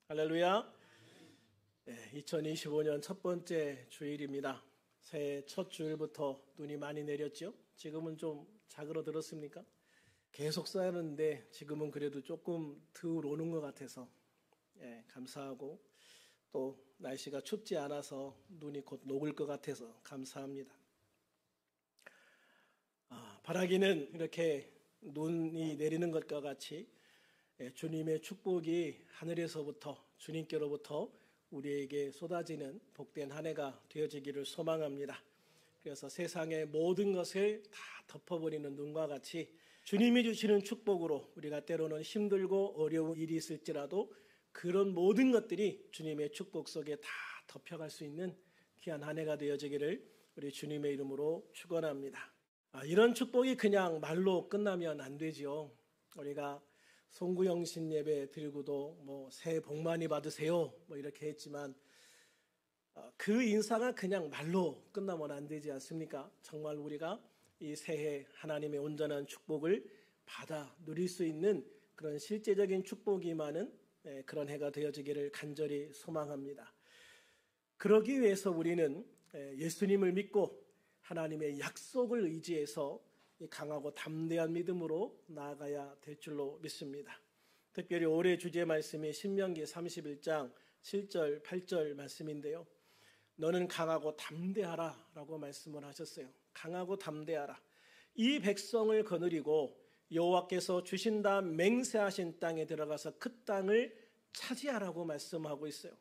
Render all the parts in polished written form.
할렐루야. 2025년 첫 번째 주일입니다. 새해 첫 주일부터 눈이 많이 내렸죠. 지금은 좀 자그러들었습니까? 계속 쌓였는데 지금은 그래도 조금 덜 오는 것 같아서 감사하고, 또 날씨가 춥지 않아서 눈이 곧 녹을 것 같아서 감사합니다. 바라기는 이렇게 눈이 내리는 것과 같이 주님의 축복이 하늘에서부터, 주님께로부터 우리에게 쏟아지는 복된 한 해가 되어지기를 소망합니다. 그래서 세상의 모든 것을 다 덮어버리는 눈과 같이 주님이 주시는 축복으로 우리가 때로는 힘들고 어려운 일이 있을지라도 그런 모든 것들이 주님의 축복 속에 다 덮여갈 수 있는 귀한 한 해가 되어지기를 우리 주님의 이름으로 축원합니다. 이런 축복이 그냥 말로 끝나면 안 되지요. 우리가 송구영신 예배 드리고도 새해 복 많이 받으세요 이렇게 했지만 그 인사가 그냥 말로 끝나면 안 되지 않습니까? 정말 우리가 이 새해 하나님의 온전한 축복을 받아 누릴 수 있는 그런 실제적인 축복이 많은 그런 해가 되어지기를 간절히 소망합니다. 그러기 위해서 우리는 예수님을 믿고 하나님의 약속을 의지해서 강하고 담대한 믿음으로 나아가야 될 줄로 믿습니다. 특별히 올해 주제 말씀이 신명기 31장 7절 8절 말씀인데요. 너는 강하고 담대하라 라고 말씀을 하셨어요. 강하고 담대하라. 이 백성을 거느리고 여호와께서 주신다 맹세하신 땅에 들어가서 그 땅을 차지하라고 말씀하고 있어요.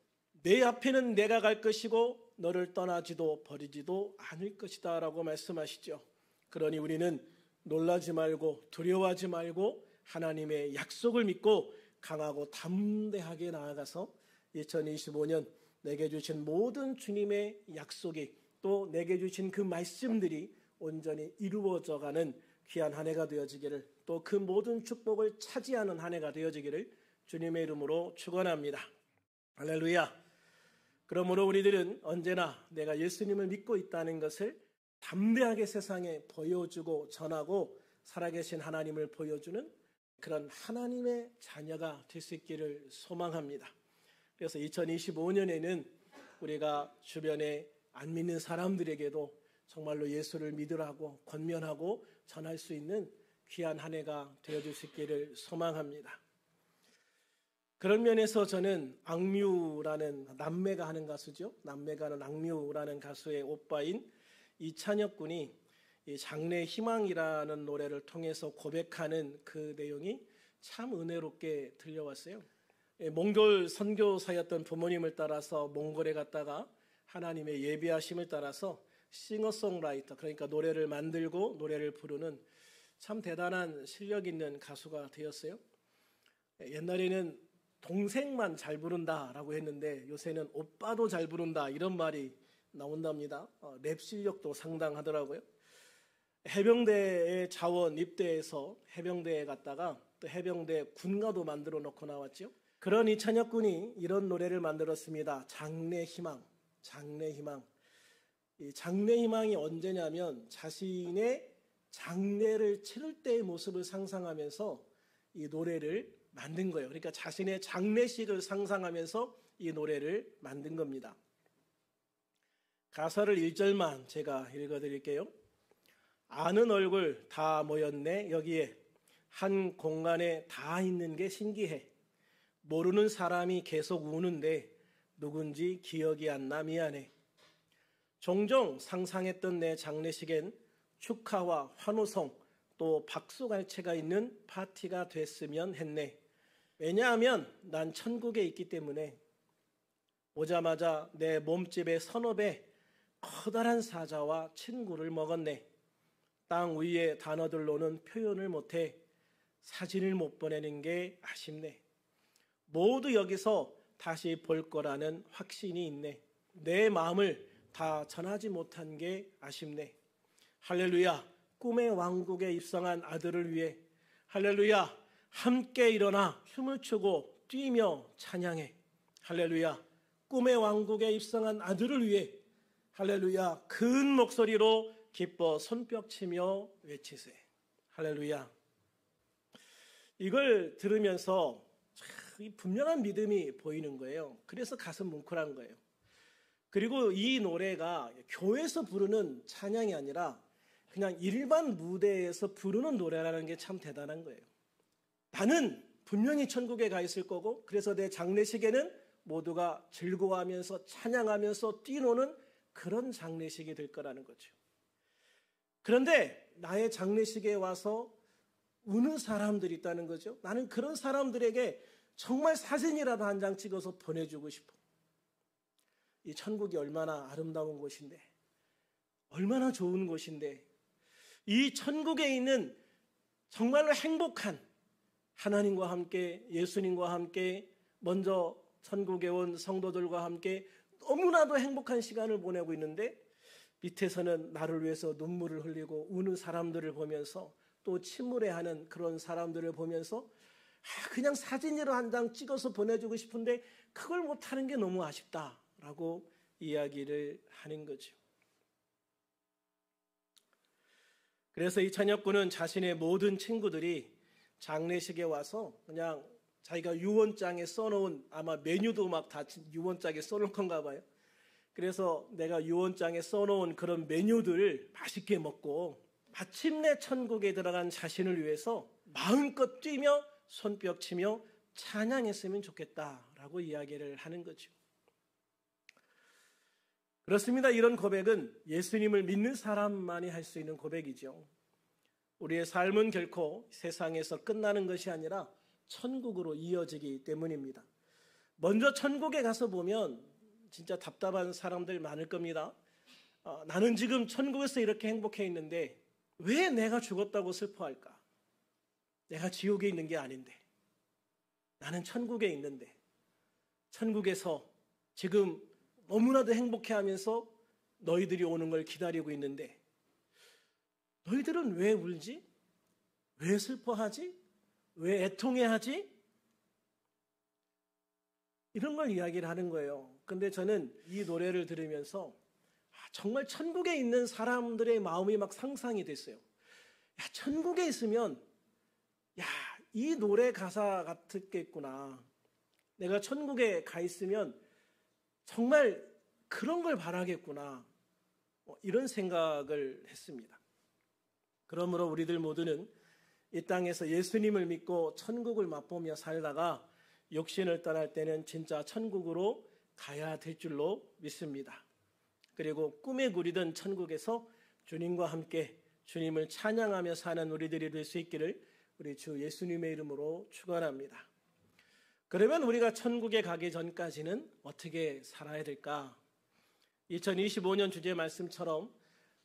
내 앞에는 내가 갈 것이고 너를 떠나지도 버리지도 않을 것이다 라고 말씀하시죠. 그러니 우리는 놀라지 말고 두려워하지 말고 하나님의 약속을 믿고 강하고 담대하게 나아가서 2025년 내게 주신 모든 주님의 약속이, 또 내게 주신 그 말씀들이 온전히 이루어져가는 귀한 한 해가 되어지기를, 또 그 모든 축복을 차지하는 한 해가 되어지기를 주님의 이름으로 축원합니다. 할렐루야. 그러므로 우리들은 언제나 내가 예수님을 믿고 있다는 것을 담대하게 세상에 보여주고 전하고 살아계신 하나님을 보여주는 그런 하나님의 자녀가 될 수 있기를 소망합니다. 그래서 2025년에는 우리가 주변에 안 믿는 사람들에게도 정말로 예수를 믿으라고 권면하고 전할 수 있는 귀한 한 해가 되어줄 수 있기를 소망합니다. 그런 면에서 저는 악뮤라는, 남매가 하는 가수죠. 남매가 하는 악뮤라는 가수의 오빠인 이찬혁 군이 장래 희망이라는 노래를 통해서 고백하는 그 내용이 참 은혜롭게 들려왔어요. 몽골 선교사였던 부모님을 따라서 몽골에 갔다가 하나님의 예비하심을 따라서 싱어송라이터, 그러니까 노래를 만들고 노래를 부르는 참 대단한 실력 있는 가수가 되었어요. 옛날에는 동생만 잘 부른다라고 했는데 요새는 오빠도 잘 부른다 이런 말이 나온답니다. 랩 실력도 상당하더라고요. 해병대에 자원 입대해서 해병대에 갔다가 또 해병대 군가도 만들어 놓고 나왔죠. 그런 이찬혁 군이 이런 노래를 만들었습니다. 장래 희망, 장래 희망. 이 장래 희망이 언제냐면 자신의 장례를 치를 때의 모습을 상상하면서 이 노래를 만든 거예요. 그러니까 자신의 장례식을 상상하면서 이 노래를 만든 겁니다. 가사를 1절만 제가 읽어드릴게요. 아는 얼굴 다 모였네 여기에 한 공간에 다 있는 게 신기해. 모르는 사람이 계속 우는데 누군지 기억이 안 나 미안해. 종종 상상했던 내 장례식엔 축하와 환호성 또 박수갈채가 있는 파티가 됐으면 했네. 왜냐하면 난 천국에 있기 때문에. 오자마자 내 몸집의 선업에 커다란 사자와 친구를 먹었네. 땅 위의 단어들로는 표현을 못해 사진을 못 보내는 게 아쉽네. 모두 여기서 다시 볼 거라는 확신이 있네. 내 마음을 다 전하지 못한 게 아쉽네. 할렐루야. 꿈의 왕국에 입성한 아들을 위해 할렐루야. 함께 일어나 춤을 추고 뛰며 찬양해. 할렐루야. 꿈의 왕국에 입성한 아들을 위해 할렐루야. 큰 목소리로 기뻐 손뼉치며 외치세. 할렐루야. 이걸 들으면서 분명한 믿음이 보이는 거예요. 그래서 가슴 뭉클한 거예요. 그리고 이 노래가 교회에서 부르는 찬양이 아니라 그냥 일반 무대에서 부르는 노래라는 게 참 대단한 거예요. 나는 분명히 천국에 가 있을 거고, 그래서 내 장례식에는 모두가 즐거워하면서 찬양하면서 뛰노는 그런 장례식이 될 거라는 거죠. 그런데 나의 장례식에 와서 우는 사람들이 있다는 거죠. 나는 그런 사람들에게 정말 사진이라도 한 장 찍어서 보내주고 싶어. 이 천국이 얼마나 아름다운 곳인데, 얼마나 좋은 곳인데, 이 천국에 있는 정말로 행복한 하나님과 함께, 예수님과 함께, 먼저 천국에 온 성도들과 함께 너무나도 행복한 시간을 보내고 있는데, 밑에서는 나를 위해서 눈물을 흘리고 우는 사람들을 보면서, 또 침울해하는 그런 사람들을 보면서 그냥 사진으로 한 장 찍어서 보내주고 싶은데 그걸 못하는 게 너무 아쉽다라고 이야기를 하는 거죠. 그래서 이 찬혁군은 자신의 모든 친구들이 장례식에 와서 그냥 자기가 유언장에 써놓은, 아마 메뉴도 막 다 유언장에 써놓은 건가 봐요. 그래서 내가 유언장에 써놓은 그런 메뉴들을 맛있게 먹고 마침내 천국에 들어간 자신을 위해서 마음껏 뛰며 손뼉치며 찬양했으면 좋겠다라고 이야기를 하는 거죠. 그렇습니다. 이런 고백은 예수님을 믿는 사람만이 할 수 있는 고백이죠. 우리의 삶은 결코 세상에서 끝나는 것이 아니라 천국으로 이어지기 때문입니다. 먼저 천국에 가서 보면 진짜 답답한 사람들 많을 겁니다. 나는 지금 천국에서 이렇게 행복해 있는데 왜 내가 죽었다고 슬퍼할까? 내가 지옥에 있는 게 아닌데, 나는 천국에 있는데, 천국에서 지금 너무나도 행복해하면서 너희들이 오는 걸 기다리고 있는데 너희들은 왜 울지? 왜 슬퍼하지? 왜 애통해하지? 이런 걸 이야기를 하는 거예요. 근데 저는 이 노래를 들으면서 정말 천국에 있는 사람들의 마음이 막 상상이 됐어요. 천국에 있으면 이 노래 가사 같겠구나. 내가 천국에 가 있으면 정말 그런 걸 바라겠구나. 이런 생각을 했습니다. 그러므로 우리들 모두는 이 땅에서 예수님을 믿고 천국을 맛보며 살다가 육신을 떠날 때는 진짜 천국으로 가야 될 줄로 믿습니다. 그리고 꿈에 그리던 천국에서 주님과 함께 주님을 찬양하며 사는 우리들이 될 수 있기를 우리 주 예수님의 이름으로 축원합니다. 그러면 우리가 천국에 가기 전까지는 어떻게 살아야 될까? 2025년 주제 말씀처럼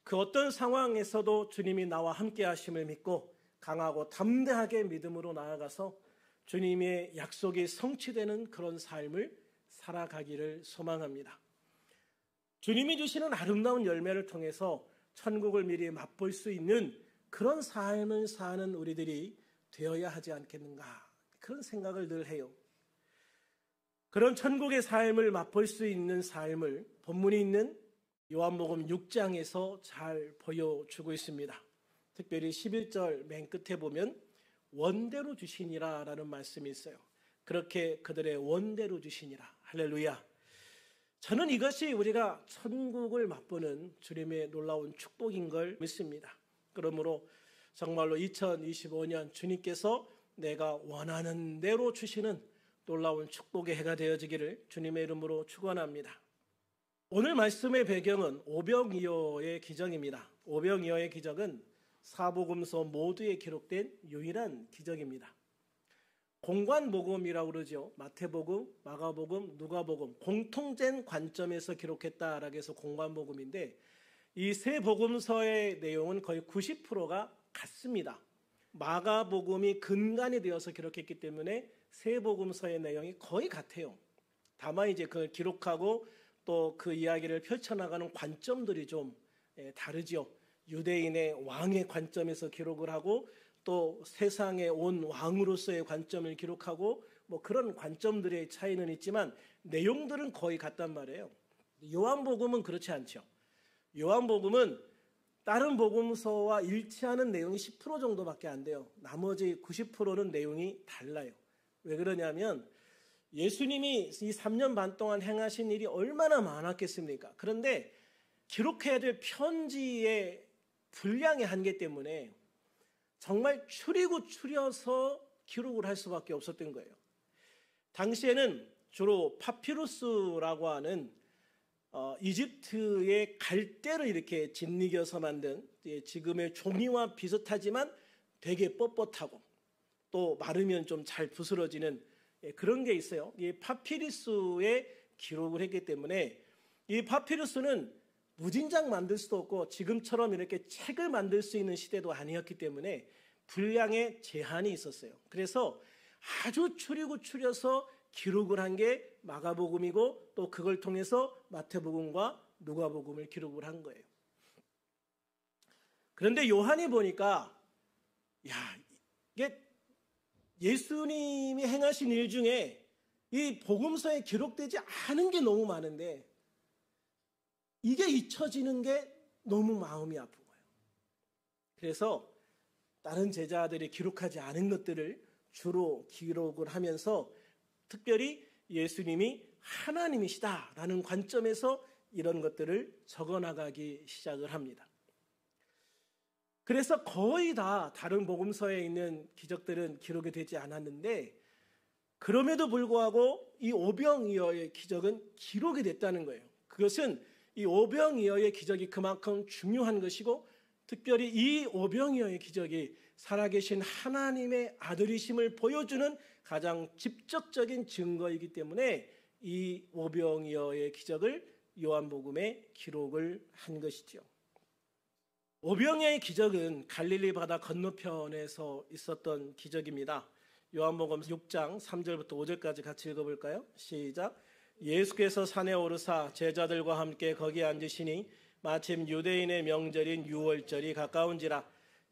그 어떤 상황에서도 주님이 나와 함께 하심을 믿고 강하고 담대하게 믿음으로 나아가서 주님의 약속이 성취되는 그런 삶을 살아가기를 소망합니다. 주님이 주시는 아름다운 열매를 통해서 천국을 미리 맛볼 수 있는 그런 삶을 사는 우리들이 되어야 하지 않겠는가, 그런 생각을 늘 해요. 그런 천국의 삶을 맛볼 수 있는 삶을 본문이 있는 요한복음 6장에서 잘 보여주고 있습니다. 특별히 11절 맨 끝에 보면 원대로 주시니라 라는 말씀이 있어요. 그렇게 그들의 원대로 주시니라. 할렐루야. 저는 이것이 우리가 천국을 맛보는 주님의 놀라운 축복인 걸 믿습니다. 그러므로 정말로 2025년 주님께서 내가 원하는 대로 주시는 놀라운 축복의 해가 되어지기를 주님의 이름으로 축원합니다. 오늘 말씀의 배경은 오병이어의 기적입니다. 오병이어의 기적은 사복음서 모두에 기록된 유일한 기적입니다. 공관복음이라고 그러죠. 마태복음, 마가복음, 누가복음 공통된 관점에서 기록했다라고 해서 공관복음인데, 이 세 복음서의 내용은 거의 90%가 같습니다. 마가복음이 근간이 되어서 기록했기 때문에 세 복음서의 내용이 거의 같아요. 다만 이제 그걸 기록하고 또 그 이야기를 펼쳐나가는 관점들이 좀 다르죠. 유대인의 왕의 관점에서 기록을 하고 또 세상에 온 왕으로서의 관점을 기록하고 뭐 그런 관점들의 차이는 있지만 내용들은 거의 같단 말이에요. 요한복음은 그렇지 않죠. 요한복음은 다른 복음서와 일치하는 내용이 10% 정도밖에 안 돼요. 나머지 90%는 내용이 달라요. 왜 그러냐면 예수님이 이 3년 반 동안 행하신 일이 얼마나 많았겠습니까? 그런데 기록해야 될 편지의 분량의 한계 때문에 정말 추리고 추려서 기록을 할 수밖에 없었던 거예요. 당시에는 주로 파피루스라고 하는 이집트의 갈대를 이렇게 짓이겨서 만든 지금의 종이와 비슷하지만 되게 뻣뻣하고 또 마르면 좀 잘 부스러지는 그런 게 있어요. 이 파피루스에 기록을 했기 때문에 이 파피루스는 무진장 만들 수도 없고 지금처럼 이렇게 책을 만들 수 있는 시대도 아니었기 때문에 분량에 제한이 있었어요. 그래서 아주 추리고 추려서 기록을 한 게 마가복음이고 또 그걸 통해서 마태복음과 누가복음을 기록을 한 거예요. 그런데 요한이 보니까 이게 예수님이 행하신 일 중에 이 복음서에 기록되지 않은 게 너무 많은데 이게 잊혀지는 게 너무 마음이 아픈 거예요. 그래서 다른 제자들이 기록하지 않은 것들을 주로 기록을 하면서 특별히 예수님이 하나님이시다라는 관점에서 이런 것들을 적어나가기 시작을 합니다. 그래서 거의 다 다른 복음서에 있는 기적들은 기록이 되지 않았는데 그럼에도 불구하고 이 오병이어의 기적은 기록이 됐다는 거예요. 그것은 이 오병이어의 기적이 그만큼 중요한 것이고 특별히 이 오병이어의 기적이 살아계신 하나님의 아들이심을 보여주는 가장 직접적인 증거이기 때문에 이 오병이어의 기적을 요한복음에 기록을 한 것이죠. 오병이어의 기적은 갈릴리 바다 건너편에서 있었던 기적입니다. 요한복음 6장 3절부터 5절까지 같이 읽어볼까요? 시작. 예수께서 산에 오르사 제자들과 함께 거기 앉으시니 마침 유대인의 명절인 유월절이 가까운지라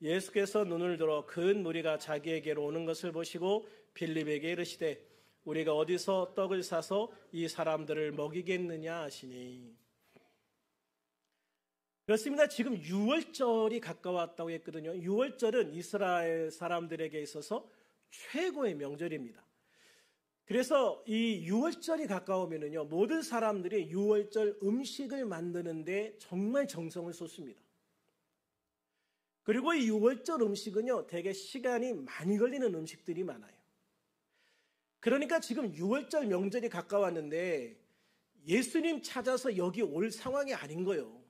예수께서 눈을 들어 큰 무리가 자기에게로 오는 것을 보시고 빌립에게 이르시되 우리가 어디서 떡을 사서 이 사람들을 먹이겠느냐 하시니. 그렇습니다. 지금 유월절이 가까웠다고 했거든요. 유월절은 이스라엘 사람들에게 있어서 최고의 명절입니다. 그래서 이 유월절이 가까우면은요, 모든 사람들이 유월절 음식을 만드는데 정말 정성을 쏟습니다. 그리고 이 유월절 음식은요, 되게 시간이 많이 걸리는 음식들이 많아요. 그러니까 지금 유월절 명절이 가까웠는데 예수님 찾아서 여기 올 상황이 아닌 거예요.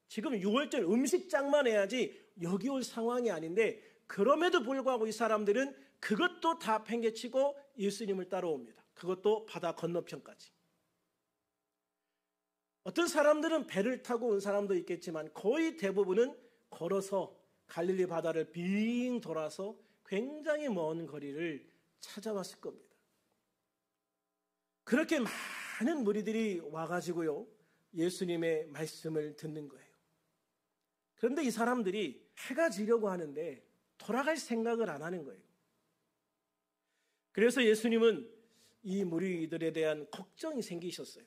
지금 유월절 음식장만 해야지 여기 올 상황이 아닌데 그럼에도 불구하고 이 사람들은 그것도 다 팽개치고 예수님을 따라옵니다. 그것도 바다 건너편까지. 어떤 사람들은 배를 타고 온 사람도 있겠지만 거의 대부분은 걸어서 갈릴리 바다를 빙 돌아서 굉장히 먼 거리를 찾아왔을 겁니다. 그렇게 많은 무리들이 와가지고요, 예수님의 말씀을 듣는 거예요. 그런데 이 사람들이 해가 지려고 하는데 돌아갈 생각을 안 하는 거예요. 그래서 예수님은 이 무리들에 대한 걱정이 생기셨어요.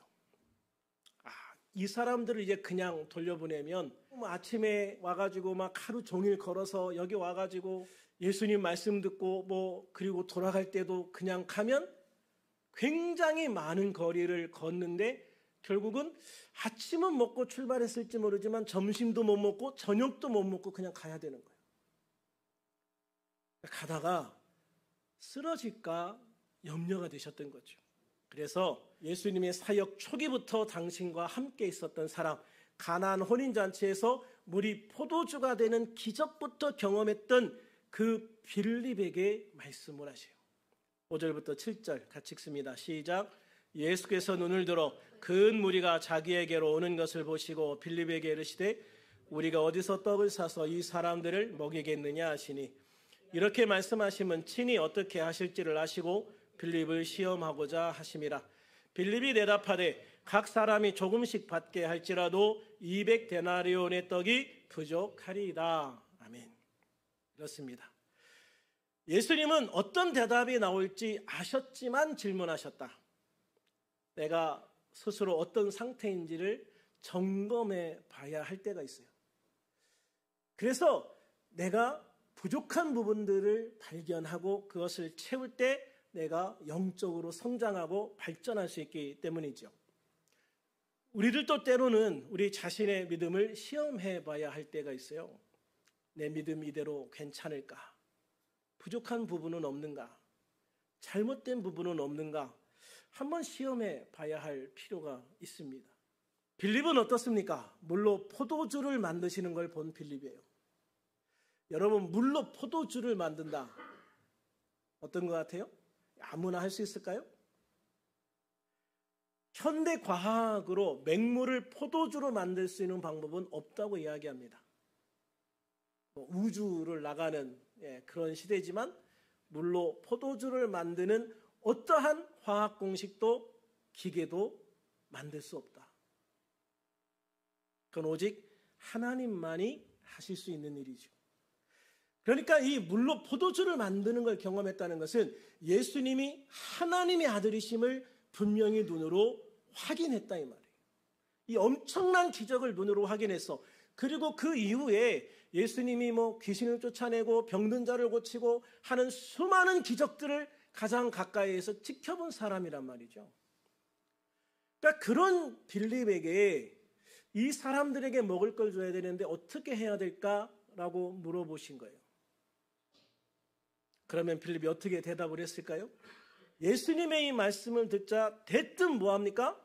이 사람들을 이제 그냥 돌려보내면 아침에 와가지고 막 하루 종일 걸어서 여기 와가지고 예수님 말씀 듣고 그리고 돌아갈 때도 그냥 가면 굉장히 많은 거리를 걷는데 결국은 아침은 먹고 출발했을지 모르지만 점심도 못 먹고 저녁도 못 먹고 그냥 가야 되는 거예요. 가다가 쓰러질까 염려가 되셨던 거죠. 그래서 예수님의 사역 초기부터 당신과 함께 있었던 사람, 가나안 혼인잔치에서 물이 포도주가 되는 기적부터 경험했던 그 빌립에게 말씀을 하세요. 5절부터 7절 같이 읽습니다. 시작. 예수께서 눈을 들어 큰 무리가 자기에게로 오는 것을 보시고 빌립에게 이르시되 우리가 어디서 떡을 사서 이 사람들을 먹이겠느냐 하시니 이렇게 말씀하시면 친히 어떻게 하실지를 아시고 빌립을 시험하고자 하심이라. 빌립이 대답하되 각 사람이 조금씩 받게 할지라도 200데나리온의 떡이 부족하리이다. 아멘. 그렇습니다. 예수님은 어떤 대답이 나올지 아셨지만 질문하셨다. 내가 스스로 어떤 상태인지를 점검해 봐야 할 때가 있어요. 그래서 내가 부족한 부분들을 발견하고 그것을 채울 때 내가 영적으로 성장하고 발전할 수 있기 때문이죠. 우리들도 때로는 우리 자신의 믿음을 시험해 봐야 할 때가 있어요. 내 믿음 이대로 괜찮을까? 부족한 부분은 없는가? 잘못된 부분은 없는가? 한번 시험해 봐야 할 필요가 있습니다. 빌립은 어떻습니까? 물로 포도주를 만드시는 걸 본 빌립이에요. 여러분, 물로 포도주를 만든다. 어떤 것 같아요? 아무나 할 수 있을까요? 현대 과학으로 맹물을 포도주로 만들 수 있는 방법은 없다고 이야기합니다. 우주를 나가는 그런 시대지만 물로 포도주를 만드는 어떠한 화학 공식도 기계도 만들 수 없다. 그건 오직 하나님만이 하실 수 있는 일이죠. 그러니까 이 물로 포도주를 만드는 걸 경험했다는 것은 예수님이 하나님의 아들이심을 분명히 눈으로 확인했다 이 말이에요. 이 엄청난 기적을 눈으로 확인했어. 그리고 그 이후에 예수님이 귀신을 쫓아내고 병든 자를 고치고 하는 수많은 기적들을 가장 가까이에서 지켜본 사람이란 말이죠. 그러니까 그런 빌립에게 이 사람들에게 먹을 걸 줘야 되는데 어떻게 해야 될까라고 물어보신 거예요. 그러면 빌립이 어떻게 대답을 했을까요? 예수님의 이 말씀을 듣자 대뜸 뭐합니까?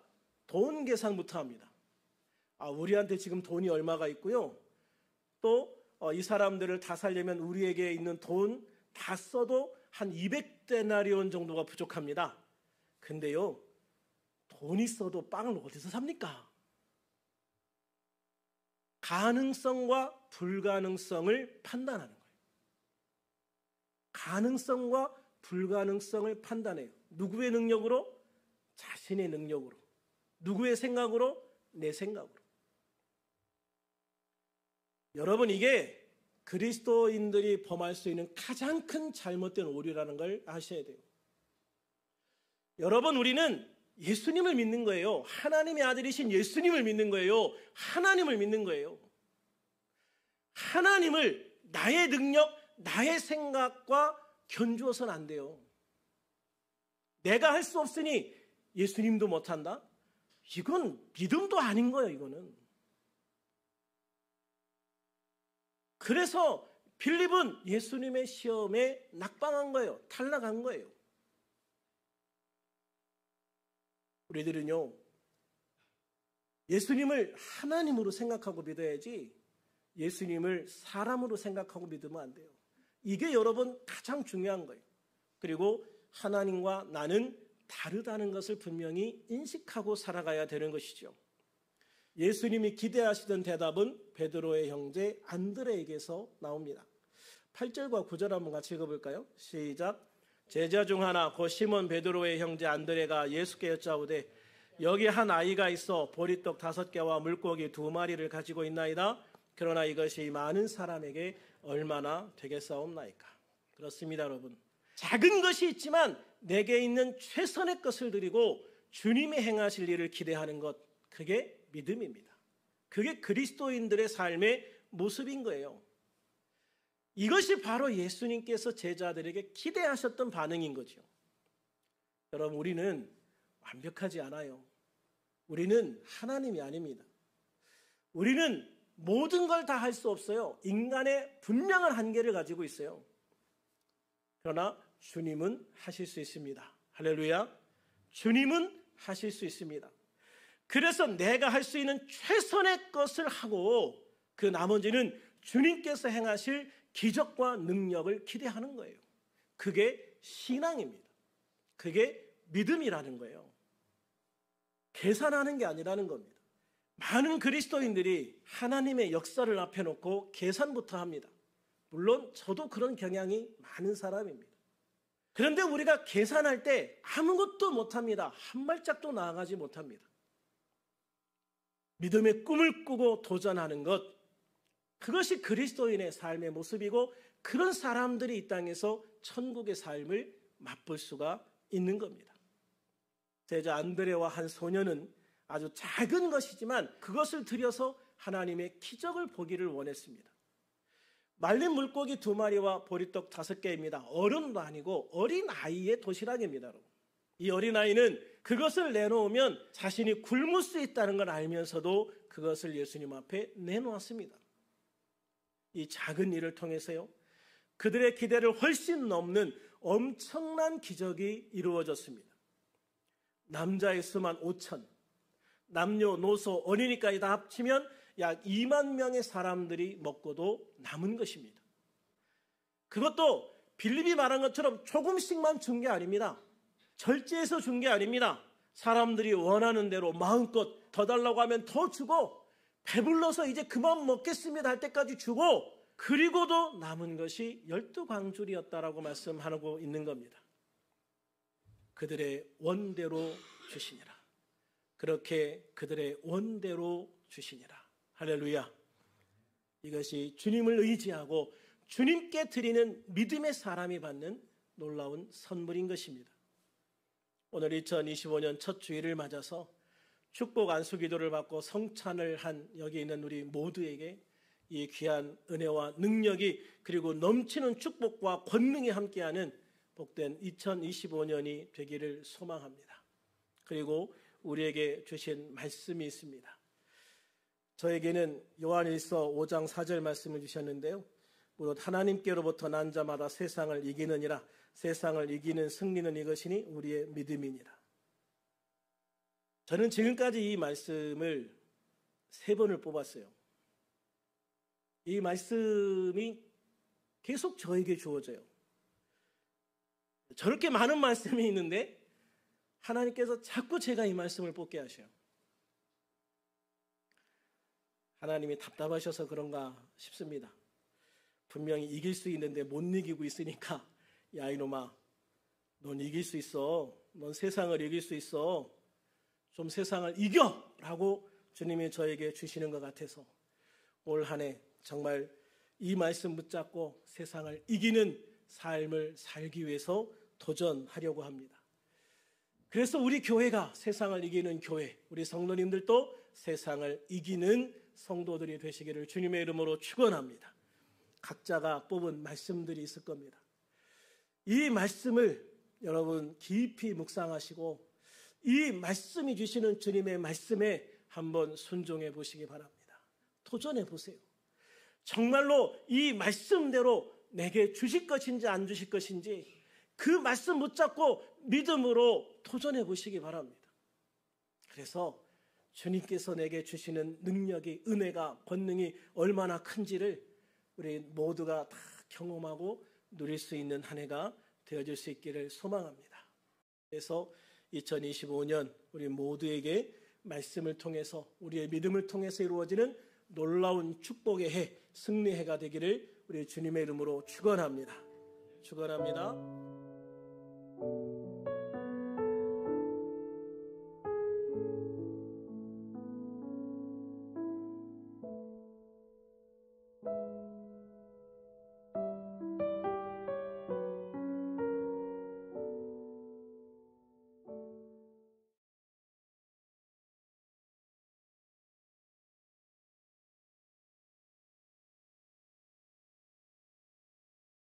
돈 계산부터 합니다. 우리한테 지금 돈이 얼마가 있고요. 또 이 사람들을 다 살려면 우리에게 있는 돈 다 써도 한 200데나리온 정도가 부족합니다. 근데요, 돈 있어도 빵을 어디서 삽니까? 가능성과 불가능성을 판단하는 거예요. 가능성과 불가능성을 판단해요. 누구의 능력으로? 자신의 능력으로. 누구의 생각으로? 내 생각으로. 여러분, 이게 그리스도인들이 범할 수 있는 가장 큰 잘못된 오류라는 걸 아셔야 돼요. 여러분, 우리는 예수님을 믿는 거예요. 하나님의 아들이신 예수님을 믿는 거예요. 하나님을 믿는 거예요. 하나님을 나의 능력, 나의 생각과 견주어서는 안 돼요. 내가 할 수 없으니 예수님도 못한다? 이건 믿음도 아닌 거예요, 이거는. 그래서 빌립은 예수님의 시험에 낙방한 거예요. 탈락한 거예요. 우리들은요, 예수님을 하나님으로 생각하고 믿어야지 예수님을 사람으로 생각하고 믿으면 안 돼요. 이게 여러분 가장 중요한 거예요. 그리고 하나님과 나는 다르다는 것을 분명히 인식하고 살아가야 되는 것이죠. 예수님이 기대하시던 대답은 베드로의 형제 안드레에게서 나옵니다. 8절과 9절 한번 같이 읽어볼까요? 시작. 제자 중 하나 곧 시몬 베드로의 형제 안드레가 예수께 여짜오되 여기 한 아이가 있어 보리떡 5개와 물고기 2마리를 가지고 있나이다. 그러나 이것이 많은 사람에게 얼마나 되겠사옵나이까. 그렇습니다, 여러분. 작은 것이 있지만 내게 있는 최선의 것을 드리고 주님이 행하실 일을 기대하는 것, 그게 믿음입니다. 그게 그리스도인들의 삶의 모습인 거예요. 이것이 바로 예수님께서 제자들에게 기대하셨던 반응인 거죠. 여러분, 우리는 완벽하지 않아요. 우리는 하나님이 아닙니다. 우리는 모든 걸 다 할 수 없어요. 인간의 분명한 한계를 가지고 있어요. 그러나 주님은 하실 수 있습니다. 할렐루야. 주님은 하실 수 있습니다. 그래서 내가 할 수 있는 최선의 것을 하고 그 나머지는 주님께서 행하실 기적과 능력을 기대하는 거예요. 그게 신앙입니다. 그게 믿음이라는 거예요. 계산하는 게 아니라는 겁니다. 많은 그리스도인들이 하나님의 역사를 앞에 놓고 계산부터 합니다. 물론 저도 그런 경향이 많은 사람입니다. 그런데 우리가 계산할 때 아무것도 못합니다. 한 발짝도 나아가지 못합니다. 믿음의 꿈을 꾸고 도전하는 것, 그것이 그리스도인의 삶의 모습이고 그런 사람들이 이 땅에서 천국의 삶을 맛볼 수가 있는 겁니다. 제자 안드레와 한 소녀는 아주 작은 것이지만 그것을 들여서 하나님의 기적을 보기를 원했습니다. 말린 물고기 2마리와 보리떡 5개입니다. 어른도 아니고 어린아이의 도시락입니다. 여러분. 이 어린아이는 그것을 내놓으면 자신이 굶을 수 있다는 걸 알면서도 그것을 예수님 앞에 내놓았습니다. 이 작은 일을 통해서요, 그들의 기대를 훨씬 넘는 엄청난 기적이 이루어졌습니다. 남자의 수만 5천, 남녀노소 어린이까지 다 합치면 약 2만 명의 사람들이 먹고도 남은 것입니다. 그것도 빌립이 말한 것처럼 조금씩만 준 게 아닙니다. 절제해서 준 게 아닙니다. 사람들이 원하는 대로 마음껏 더 달라고 하면 더 주고, 배불러서 이제 그만 먹겠습니다 할 때까지 주고, 그리고도 남은 것이 12광줄이었다라고 말씀하고 있는 겁니다. 그들의 원대로 주시니라. 그렇게 그들의 원대로 주시니라. 할렐루야. 이것이 주님을 의지하고 주님께 드리는 믿음의 사람이 받는 놀라운 선물인 것입니다. 오늘 2025년 첫 주일을 맞아서 축복 안수 기도를 받고 성찬을 한 여기 있는 우리 모두에게 이 귀한 은혜와 능력이, 그리고 넘치는 축복과 권능이 함께하는 복된 2025년이 되기를 소망합니다. 그리고 우리에게 주신 말씀이 있습니다. 저에게는 요한일서 5장 4절 말씀을 주셨는데요. 무릇 하나님께로부터 난 자마다 세상을 이기느니라. 세상을 이기는 승리는 이것이니 우리의 믿음이니라. 저는 지금까지 이 말씀을 3번을 뽑았어요. 이 말씀이 계속 저에게 주어져요. 저렇게 많은 말씀이 있는데 하나님께서 자꾸 제가 이 말씀을 뽑게 하셔요. 하나님이 답답하셔서 그런가 싶습니다. 분명히 이길 수 있는데 못 이기고 있으니까, 야 이놈아, 넌 이길 수 있어. 넌 세상을 이길 수 있어. 좀 세상을 이겨! 라고 주님이 저에게 주시는 것 같아서 올 한 해 정말 이 말씀 붙잡고 세상을 이기는 삶을 살기 위해서 도전하려고 합니다. 그래서 우리 교회가 세상을 이기는 교회, 우리 성도님들도 세상을 이기는 성도들이 되시기를 주님의 이름으로 축원합니다. 각자가 뽑은 말씀들이 있을 겁니다. 이 말씀을 여러분 깊이 묵상하시고 이 말씀이 주시는 주님의 말씀에 한번 순종해 보시기 바랍니다. 도전해 보세요. 정말로 이 말씀대로 내게 주실 것인지 안 주실 것인지 그 말씀 붙잡고 믿음으로 도전해 보시기 바랍니다. 그래서 주님께서 내게 주시는 능력이, 은혜가, 권능이 얼마나 큰지를 우리 모두가 다 경험하고 누릴 수 있는 한 해가 되어질 수 있기를 소망합니다. 그래서 2025년 우리 모두에게 말씀을 통해서, 우리의 믿음을 통해서 이루어지는 놀라운 축복의 해, 승리의 해가 되기를 우리 주님의 이름으로 축원합니다. 축원합니다.